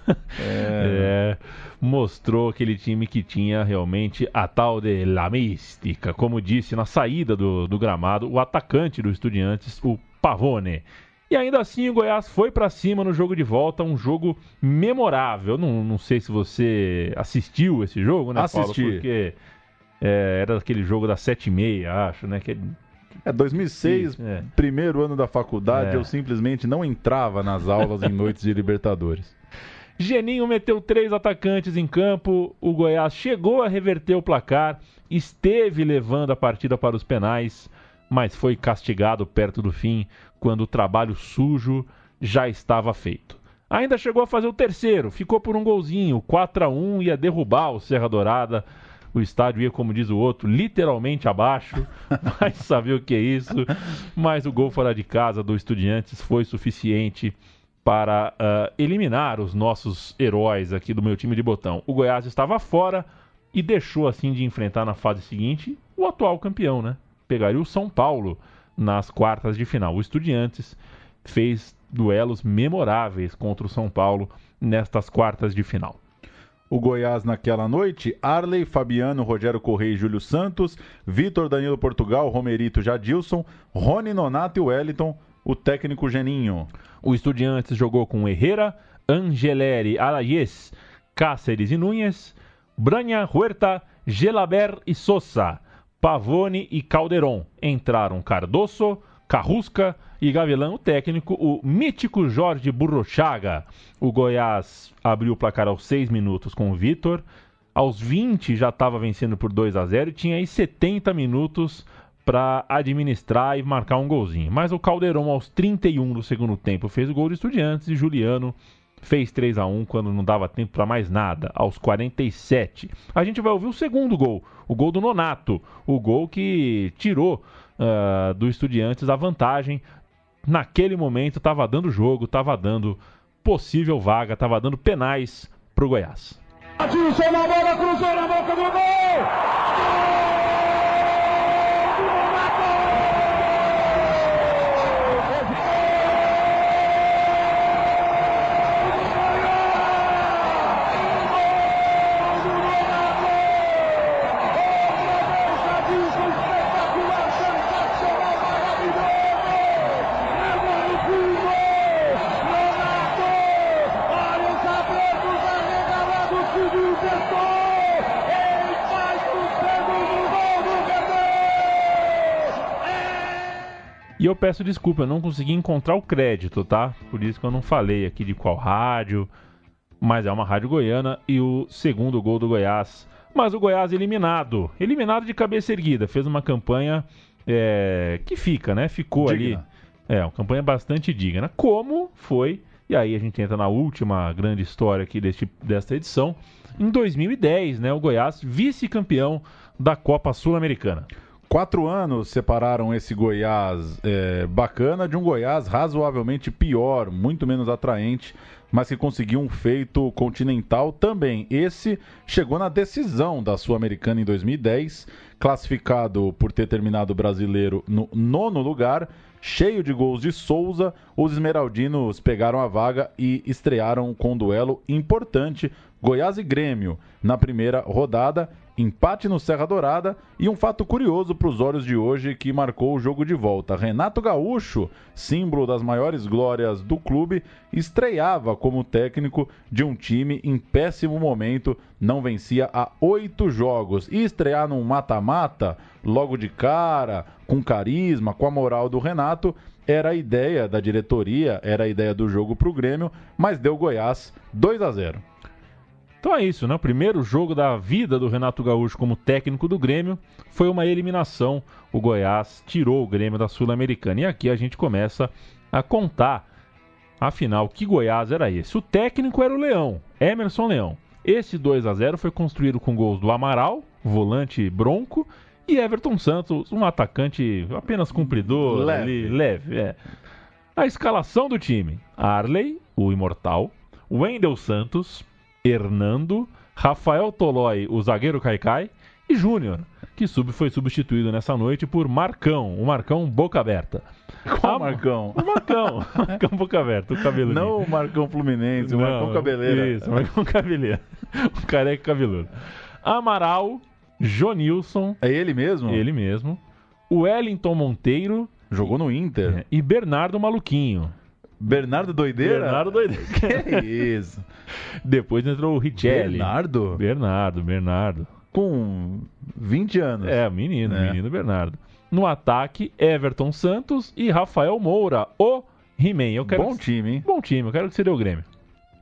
Mostrou aquele time que tinha realmente a tal de la mística, como disse na saída do gramado o atacante do Estudiantes, o Pavone. E ainda assim o Goiás foi pra cima no jogo de volta, um jogo memorável. Não sei se você assistiu esse jogo, né, Paulo? Assisti. Porque era aquele jogo das 7h30, acho, né? 2006, primeiro ano da faculdade, eu simplesmente não entrava nas aulas em noites de Libertadores. Geninho meteu 3 atacantes em campo, o Goiás chegou a reverter o placar, esteve levando a partida para os penais, mas foi castigado perto do fim, quando o trabalho sujo já estava feito. Ainda chegou a fazer o terceiro, ficou por um golzinho, 4-1, ia derrubar o Serra Dourada. O estádio ia, como diz o outro, literalmente abaixo, vai saber o que é isso. Mas o gol fora de casa do Estudiantes foi suficiente para eliminar os nossos heróis aqui do meu time de botão. O Goiás estava fora e deixou assim de enfrentar na fase seguinte o atual campeão, né? Pegaria o São Paulo nas quartas de final. O Estudiantes fez duelos memoráveis contra o São Paulo nestas quartas de final. O Goiás naquela noite, Arley, Fabiano, Rogério Correia e Júlio Santos, Vitor, Danilo Portugal, Romerito, Jadilson, Rony, Nonato e Wellington, o técnico Geninho. O Estudiantes jogou com Herrera, Angeleri, Alayes, Cáceres e Núñez, Branha, Huerta, Gelabert e Sosa, Pavone e Calderon. Entraram Cardoso, Carrusca, e Gavilã, o técnico, o mítico Jorge Burruchaga. O Goiás abriu o placar aos 6 minutos com o Vitor. Aos 20 já estava vencendo por 2-0 e tinha aí 70 minutos para administrar e marcar um golzinho. Mas o Caldeirão, aos 31 do segundo tempo, fez o gol de Estudiantes e Juliano fez 3-1 quando não dava tempo para mais nada, aos 47. A gente vai ouvir o segundo gol, o gol do Nonato, o gol que tirou do Estudiantes a vantagem. Naquele momento estava dando jogo, estava dando possível vaga, estava dando penais para o Goiás. Atenção na bola, cruzou na boca do gol! E eu peço desculpa, eu não consegui encontrar o crédito, tá? Por isso que eu não falei aqui de qual rádio, mas é uma rádio goiana e o segundo gol do Goiás. Mas o Goiás eliminado de cabeça erguida, fez uma campanha que fica, né? Ficou digna. Ali, uma campanha bastante digna. Como foi, e aí a gente entra na última grande história aqui desta edição, em 2010, né? O Goiás vice-campeão da Copa Sul-Americana. 4 anos separaram esse Goiás bacana de um Goiás razoavelmente pior, muito menos atraente, mas que conseguiu um feito continental também. Esse chegou na decisão da Sul-Americana em 2010, classificado por ter terminado o brasileiro no 9º lugar, cheio de gols de Souza. Os esmeraldinos pegaram a vaga e estrearam com um duelo importante, Goiás e Grêmio, na primeira rodada. Empate no Serra Dourada e um fato curioso para os olhos de hoje que marcou o jogo de volta. Renato Gaúcho, símbolo das maiores glórias do clube, estreava como técnico de um time em péssimo momento, não vencia há 8 jogos. E estrear num mata-mata, logo de cara, com carisma, com a moral do Renato, era a ideia da diretoria, era a ideia do jogo para o Grêmio, mas deu Goiás 2-0. Então é isso, né? O primeiro jogo da vida do Renato Gaúcho como técnico do Grêmio foi uma eliminação. O Goiás tirou o Grêmio da Sul-Americana. E aqui a gente começa a contar, afinal, que Goiás era esse. O técnico era o Leão, Emerson Leão. Esse 2-0 foi construído com gols do Amaral, volante bronco, e Everton Santos, um atacante apenas cumpridor, leve. A escalação do time: Arley, o imortal, Wendel Santos, Hernando, Rafael Tolói, o zagueiro Caicai, e Júnior, que foi substituído nessa noite por Marcão, o Marcão boca aberta. Qual Marcão? O Marcão boca aberta, o cabeludo. Não o Marcão Fluminense, o Marcão Cabeleira. Isso, o Marcão Cabeleira, o careca cabeludo. Amaral, Jonilson. É ele mesmo? Ele mesmo. O Wellington Monteiro. Jogou no Inter. E Bernardo Maluquinho. Bernardo Doideira? Bernardo Doideira. Que isso? Depois entrou o Richelli. Bernardo. Com 20 anos. Menino Bernardo. No ataque, Everton Santos e Rafael Moura, o He-Man. Bom time, hein? Bom time, eu quero que você dê o Grêmio.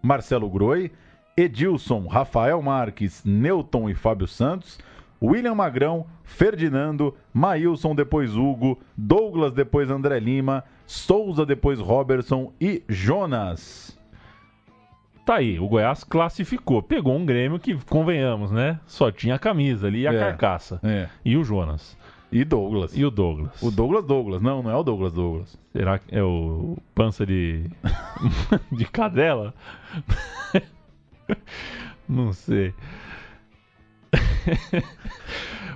Marcelo Groi, Edilson, Rafael Marques, Newton e Fábio Santos, William Magrão, Ferdinando, Maílson, depois Hugo, Douglas, depois André Lima, Souza, depois Robertson e Jonas. Tá aí, o Goiás classificou. Pegou um Grêmio que, convenhamos, né? Só tinha a camisa ali e a carcaça. E o Jonas. E Douglas. E o Douglas. O Douglas. Não é o Douglas. Será que é o pança de de cadela? Não sei.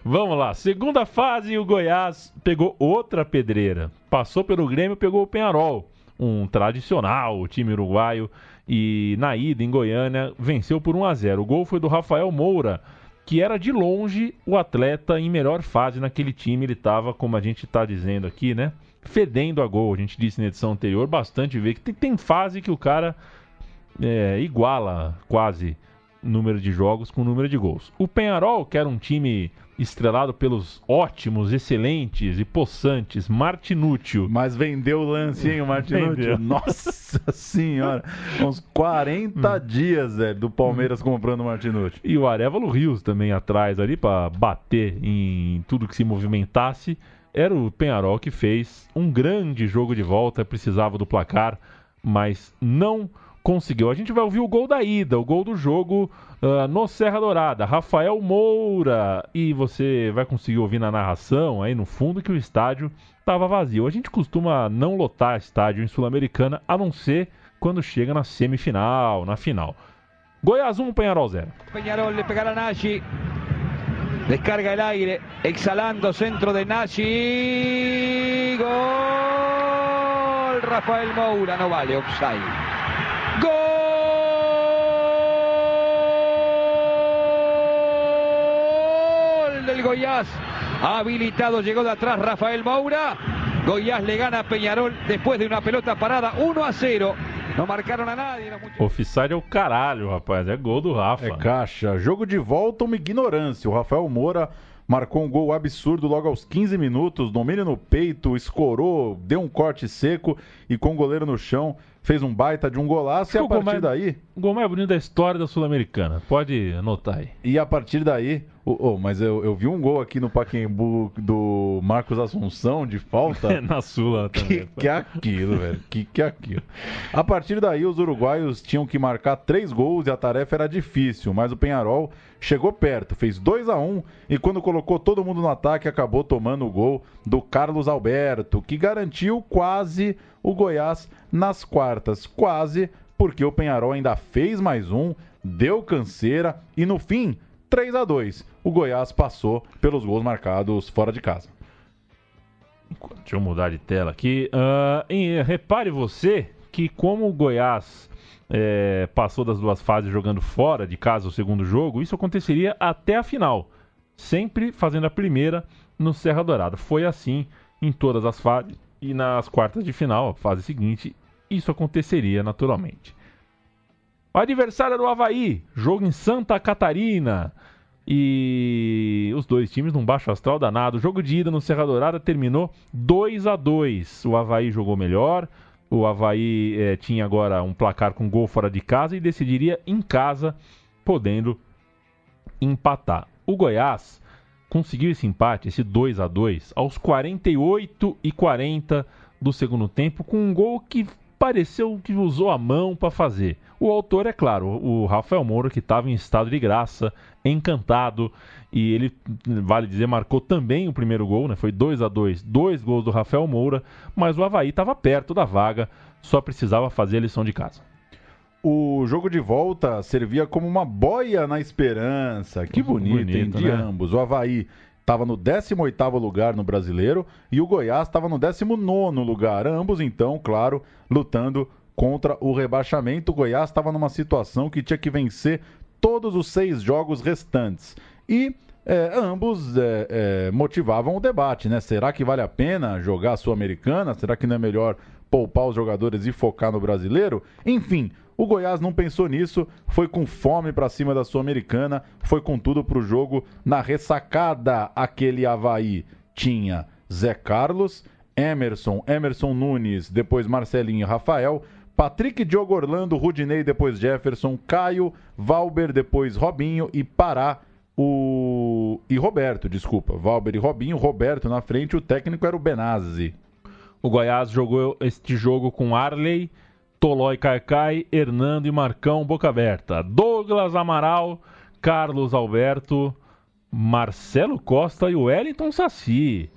Vamos lá, segunda fase, o Goiás pegou outra pedreira. Passou pelo Grêmio, pegou o Peñarol, um tradicional time uruguaio. E na ida em Goiânia, venceu por 1-0. O gol foi do Rafael Moura, que era de longe o atleta em melhor fase naquele time. Ele estava, como a gente está dizendo aqui, né, fedendo a gol. A gente disse na edição anterior, bastante ver que tem fase que o cara iguala quase número de jogos com número de gols. O Peñarol, que era um time estrelado pelos ótimos, excelentes e possantes Martinúcio. Mas vendeu o lance, hein, o Martinúcio? Nossa senhora! Uns 40 dias, velho, do Palmeiras comprando o Martinúcio. E o Arévalo Rios também atrás ali para bater em tudo que se movimentasse. Era o Peñarol que fez um grande jogo de volta, precisava do placar, mas não conseguiu. A gente vai ouvir o gol da ida, o gol do jogo no Serra Dourada, Rafael Moura, e você vai conseguir ouvir na narração aí no fundo que o estádio estava vazio. A gente costuma não lotar estádio em Sul-Americana, a não ser quando chega na semifinal, na final. Goiás 1, Peñarol 0. Peñarol le pegará a Nagy, descarga el aire, exhalando, centro de Nagy, gol, Rafael Moura, no vale, offside. ¡Gol del Goiás! Habilitado, llegó de atrás Rafael Moura. Goiás le gana a Peñarol después de una pelota parada, 1-0. Não marcaram a nadie. Offside é o caralho, rapaz. É gol do Rafa. É caixa. Jogo de volta, uma ignorância. O Rafael Moura marcou um gol absurdo logo aos 15 minutos. Domínio no peito, escorou, deu um corte seco e com o goleiro no chão fez um baita de um golaço. E a partir daí... O gol mais bonito da história da Sul-Americana. Pode anotar aí. E a partir daí... mas eu vi um gol aqui no Pacaembu do Marcos Assunção de falta. Na Sula também. Que é aquilo, velho? Que é aquilo? A partir daí, os uruguaios tinham que marcar 3 gols e a tarefa era difícil, mas o Peñarol chegou perto, fez 2-1 e quando colocou todo mundo no ataque, acabou tomando o gol do Carlos Alberto, que garantiu quase o Goiás nas quartas. Quase, porque o Peñarol ainda fez mais um, deu canseira e no fim... 3-2. O Goiás passou pelos gols marcados fora de casa. Deixa eu mudar de tela aqui. Repare você que como o Goiás passou das duas fases jogando fora de casa o segundo jogo, isso aconteceria até a final. Sempre fazendo a primeira no Serra Dourada. Foi assim em todas as fases. E nas quartas de final, a fase seguinte, isso aconteceria naturalmente. O adversário era o Avaí, jogo em Santa Catarina. E os dois times num baixo astral danado. O jogo de ida no Serra Dourada terminou 2-2. O Avaí jogou melhor. O Avaí tinha agora um placar com gol fora de casa e decidiria em casa, podendo empatar. O Goiás conseguiu esse empate, esse 2-2, aos 48 e 40 do segundo tempo, com um gol que pareceu que usou a mão para fazer. O autor, é claro, o Rafael Moura, que estava em estado de graça, encantado, e ele, vale dizer, marcou também o primeiro gol, né? Foi 2-2, 2 gols do Rafael Moura, mas o Avaí estava perto da vaga, só precisava fazer a lição de casa. O jogo de volta servia como uma boia na esperança. Que bonito, hein? De ambos. O Avaí estava no 18º lugar no Brasileiro e o Goiás estava no 19º lugar. Ambos, então, claro, lutando contra o rebaixamento. O Goiás estava numa situação que tinha que vencer todos os 6 jogos restantes. E ambos motivavam o debate, né? Será que vale a pena jogar a Sul-Americana? Será que não é melhor poupar os jogadores e focar no Brasileiro? Enfim, o Goiás não pensou nisso, foi com fome para cima da Sul-Americana, foi com tudo pro jogo na ressacada. Aquele Avaí tinha Zé Carlos, Emerson Nunes, depois Marcelinho e Rafael, Patrick, Diogo Orlando, Rudinei, depois Jefferson, Caio, Valber, depois Robinho e Pará e Roberto, desculpa. Valber e Robinho, Roberto na frente, o técnico era o Benazzi. O Goiás jogou este jogo com Arley, Tolói Caicai, Hernando e Marcão boca aberta. Douglas Amaral, Carlos Alberto, Marcelo Costa e o Wellington Saci.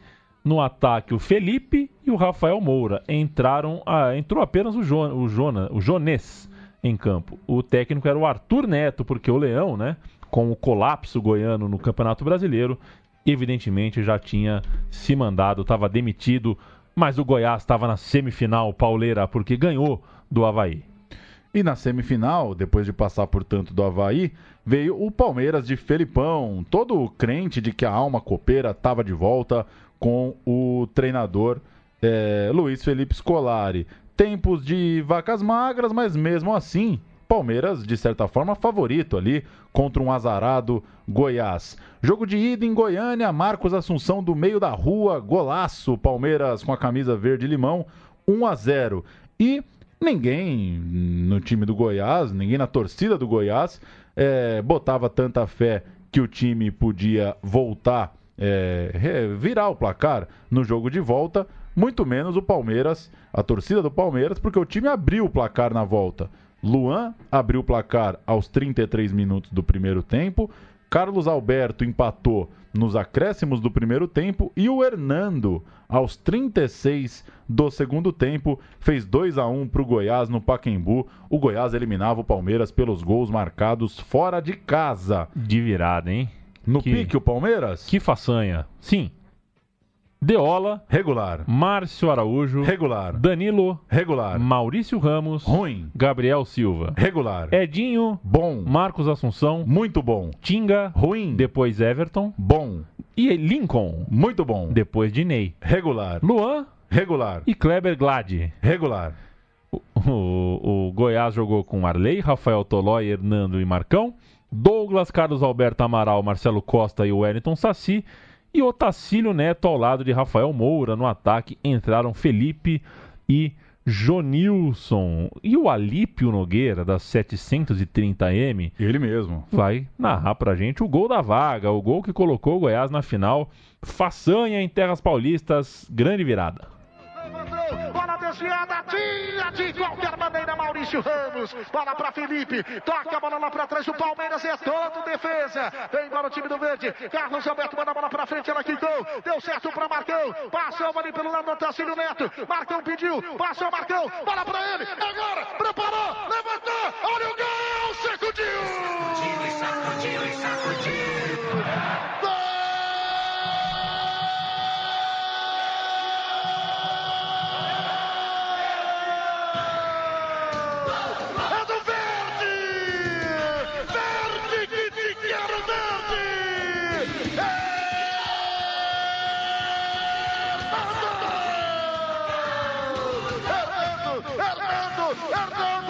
No ataque, o Felipe e o Rafael Moura. Entrou apenas o Jones em campo. O técnico era o Arthur Neto, porque o Leão, né, com o colapso goiano no Campeonato Brasileiro, evidentemente já tinha se mandado, estava demitido, mas o Goiás estava na semifinal pauleira, porque ganhou do Avaí. E na semifinal, depois de passar, portanto, do Avaí, veio o Palmeiras de Felipão, todo crente de que a alma copeira estava de volta com o treinador Luiz Felipe Scolari. Tempos de vacas magras, mas mesmo assim, Palmeiras, de certa forma, favorito ali contra um azarado Goiás. Jogo de ida em Goiânia, Marcos Assunção do meio da rua, golaço, Palmeiras com a camisa verde-limão, 1-0. E ninguém no time do Goiás, ninguém na torcida do Goiás, botava tanta fé que o time podia voltar, virar o placar no jogo de volta, muito menos o Palmeiras, a torcida do Palmeiras, porque o time abriu o placar na volta. Luan abriu o placar aos 33 minutos do primeiro tempo, Carlos Alberto empatou nos acréscimos do primeiro tempo e o Hernando, aos 36 do segundo tempo, fez 2-1 para o Goiás no Pacaembu. O Goiás eliminava o Palmeiras pelos gols marcados fora de casa. De virada, hein? No pique o Palmeiras? Que façanha. Sim. Deola, regular. Márcio Araújo, regular. Danilo, regular. Maurício Ramos, ruim. Gabriel Silva, regular. Edinho, bom. Marcos Assunção, muito bom. Tinga, ruim. Depois Everton, bom. E Lincoln, muito bom. Depois Dinei, regular. Luan, regular. E Kleber Glad, regular. O Goiás jogou com Arley, Rafael Tolói, Hernando e Marcão, Douglas, Carlos Alberto Amaral, Marcelo Costa e Wellington Saci. E Otacílio Neto ao lado de Rafael Moura. No ataque entraram Felipe e Jonilson. E o Alípio Nogueira, das 730M, ele mesmo, vai narrar pra gente o gol da vaga, o gol que colocou o Goiás na final. Façanha em terras paulistas, grande virada. Bola desviada, tinha de qualquer maneira Maurício Ramos, bola para Felipe, toca a bola lá para trás, o Palmeiras é todo defesa, vem embora o time do verde, Carlos Alberto manda a bola para frente, ela quicou, deu certo para Marcão, passou ali pelo lado do Otacílio Neto, Marcão pediu, passou Marcão, bola para ele, agora, preparou, levantou, olha o gol, sacudiu! Sacudiu.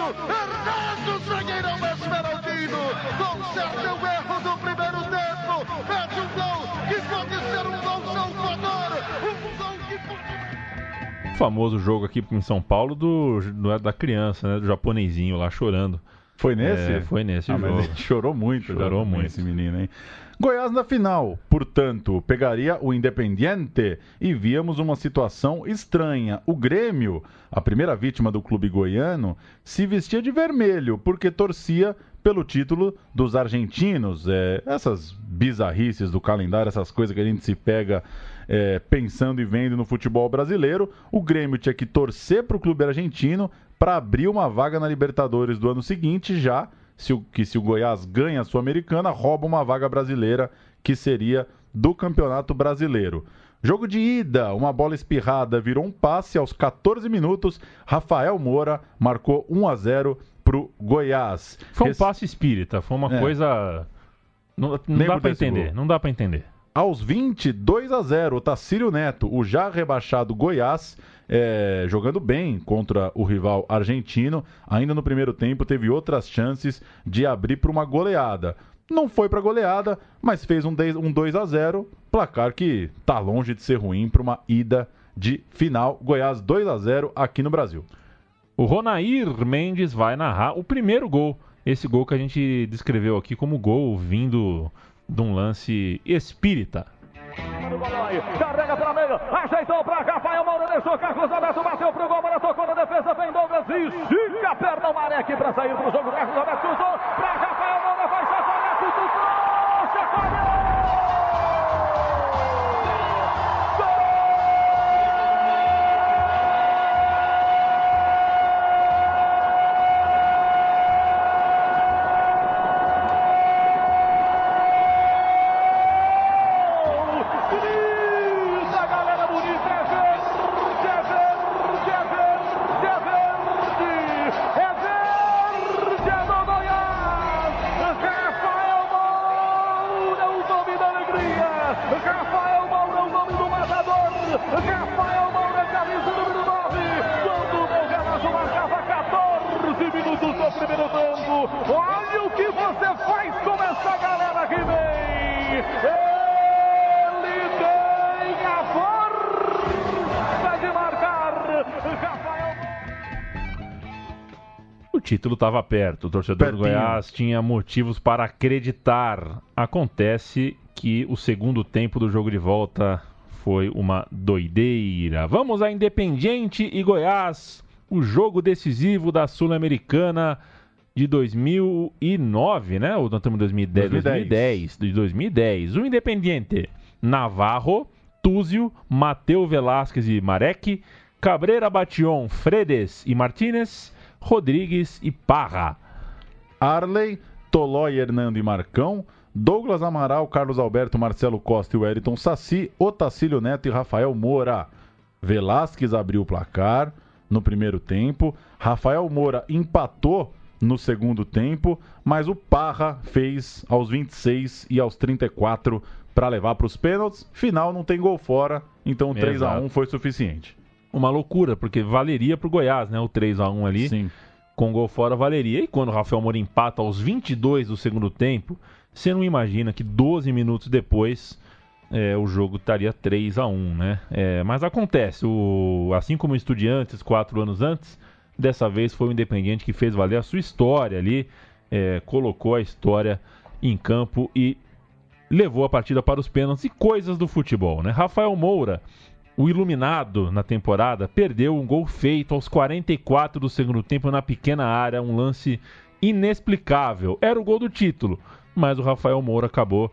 Hernando, zagueirão esmeraldino, conserta o erro do primeiro tempo, mete um gol que pode ser um gol salvador, um gol que... Famoso jogo aqui em São Paulo da criança, né, do japonesinho lá chorando. Foi nesse? Foi nesse jogo. Mas ele chorou muito. Chorou muito esse menino, hein? Goiás na final, portanto, pegaria o Independiente e víamos uma situação estranha. O Grêmio, a primeira vítima do clube goiano, se vestia de vermelho porque torcia pelo título dos argentinos. Essas bizarrices do calendário, essas coisas que a gente se pega pensando e vendo no futebol brasileiro. O Grêmio tinha que torcer para o clube argentino para abrir uma vaga na Libertadores do ano seguinte, já se o Goiás ganha a Sul-Americana, rouba uma vaga brasileira que seria do Campeonato Brasileiro. Jogo de ida, uma bola espirrada virou um passe aos 14 minutos, Rafael Moura marcou 1-0 pro Goiás. Foi um passe espírita, foi uma coisa... Não dá para entender, não dá para entender. Aos 20, 2-0, Otacílio Neto, o já rebaixado Goiás, jogando bem contra o rival argentino. Ainda no primeiro tempo teve outras chances de abrir para uma goleada. Não foi para goleada, mas fez um 2-0, placar que tá longe de ser ruim para uma ida de final. Goiás 2-0 aqui no Brasil. O Ronair Mendes vai narrar o primeiro gol. Esse gol que a gente descreveu aqui como gol vindo de um lance espírita. Carrega pela meia, ajeitou para Rafael Moura, deixou Carlos Alberto, bateu pro gol, bola tocou na defesa, vem Douglas e estica a perna o Maré aqui para sair pro jogo. Carlos Alberto cruzou para Rafael Moura, vai chacoalhar, tudo chacoalhou! Olha o que você faz com essa galera que vem. Ele tem a força de marcar. Rafael. O título estava perto. O torcedor do Goiás tinha motivos para acreditar. Acontece que o segundo tempo do jogo de volta foi uma doideira. Vamos a Independiente e Goiás, o jogo decisivo da Sul-Americana de 2009, né? Ou nós estamos em 2010? De 2010. O Independiente, Navarro, Túzio, Mateu Velasquez e Marek, Cabreira, Bation, Fredes e Martínez, Rodrigues e Parra. Arley, Tolói, Hernando e Marcão, Douglas Amaral, Carlos Alberto, Marcelo Costa e Wellington Saci, Otacílio Neto e Rafael Moura. Velasquez abriu o placar no primeiro tempo, Rafael Moura empatou no segundo tempo, mas o Parra fez aos 26 e aos 34 para levar para os pênaltis. Final não tem gol fora, então o 3-1 foi suficiente. Uma loucura, porque valeria para o Goiás, né? O 3-1 ali, sim, com gol fora valeria. E quando o Rafael Moura empata aos 22 do segundo tempo, você não imagina que 12 minutos depois o jogo estaria 3-1, né? Mas acontece, assim como o Estudiantes 4 anos antes, dessa vez foi o Independiente que fez valer a sua história ali, colocou a história em campo e levou a partida para os pênaltis e coisas do futebol, né? Rafael Moura, o iluminado na temporada, perdeu um gol feito aos 44 do segundo tempo na pequena área, um lance inexplicável. Era o gol do título, mas o Rafael Moura acabou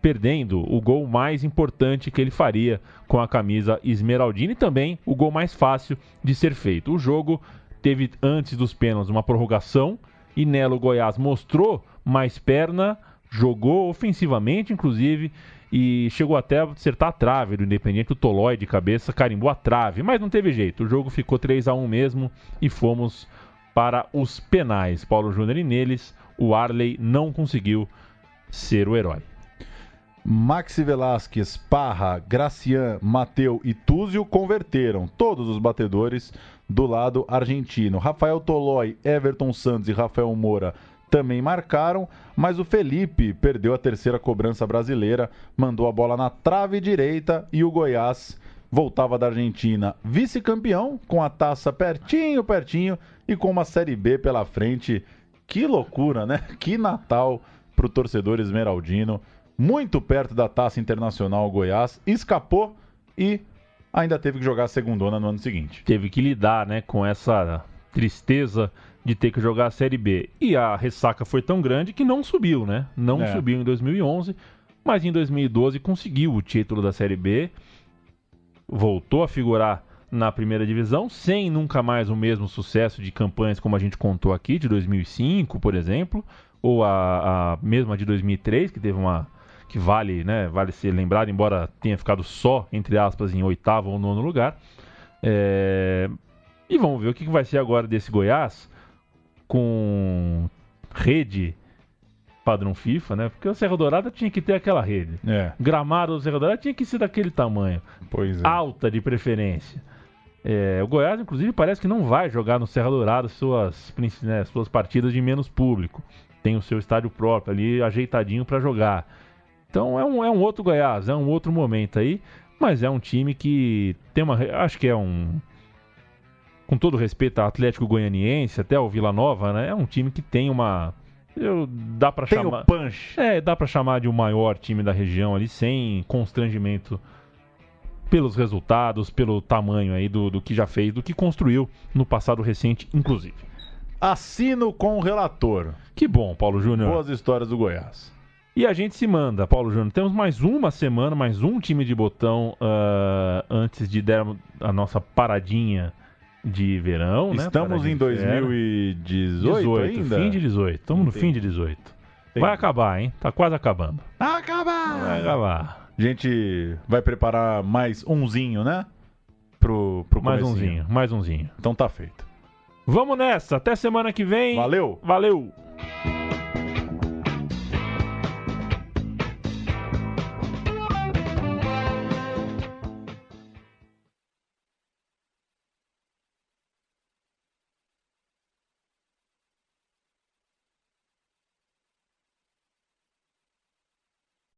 perdendo o gol mais importante que ele faria com a camisa esmeraldina e também o gol mais fácil de ser feito. O jogo teve, antes dos pênaltis, uma prorrogação e nela o Goiás mostrou mais perna, jogou ofensivamente, inclusive, e chegou até a acertar a trave do Independiente. O Tolói de cabeça carimbou a trave, mas não teve jeito. O jogo ficou 3-1 mesmo e fomos para os penais. Paulo Júnior, e neles o Arley não conseguiu ser o herói. Maxi Velasquez, Parra, Gracian, Mateu e Túzio converteram todos os batedores do lado argentino. Rafael Tolói, Everton Santos e Rafael Moura também marcaram, mas o Felipe perdeu a terceira cobrança brasileira, mandou a bola na trave direita e o Goiás voltava da Argentina vice-campeão, com a taça pertinho e com uma Série B pela frente. Que loucura, né? Que Natal para o torcedor esmeraldino. Muito perto da taça internacional, o Goiás escapou e ainda teve que jogar a segundona no ano seguinte. Teve que lidar, né, com essa tristeza de ter que jogar a Série B. E a ressaca foi tão grande que não subiu, né? Não subiu em 2011, mas em 2012 conseguiu o título da Série B, voltou a figurar na primeira divisão, sem nunca mais o mesmo sucesso de campanhas como a gente contou aqui, de 2005, por exemplo, ou a mesma de 2003, que teve uma... que vale ser lembrado, embora tenha ficado só, entre aspas, em 8º ou 9º lugar. E vamos ver o que vai ser agora desse Goiás, com rede padrão FIFA, né? Porque o Serra Dourada tinha que ter aquela rede. Gramado do Serra Dourada tinha que ser daquele tamanho. Alta de preferência. O Goiás, inclusive, parece que não vai jogar no Serra Dourada suas partidas de menos público. Tem o seu estádio próprio ali, ajeitadinho para jogar. Então é um outro Goiás, é um outro momento aí, mas é um time que tem acho que com todo respeito ao Atlético Goianiense, até o Vila Nova, né? É um time que tem dá para chamar... Tem o punch. Dá para chamar de o maior time da região ali, sem constrangimento pelos resultados, pelo tamanho aí do que já fez, do que construiu no passado recente, inclusive. Assino com o relator. Que bom, Paulo Júnior. Boas histórias do Goiás. E a gente se manda, Paulo Júnior. Temos mais uma semana, mais um time de botão antes de der a nossa paradinha de verão, né? Estamos em 2018 ainda? Fim de 18. Estamos no fim de 18. Vai acabar, hein? Tá quase acabando. Vai acabar. A gente vai preparar mais umzinho, né? Pro mais umzinho. Então tá feito. Vamos nessa. Até semana que vem. Valeu. Valeu.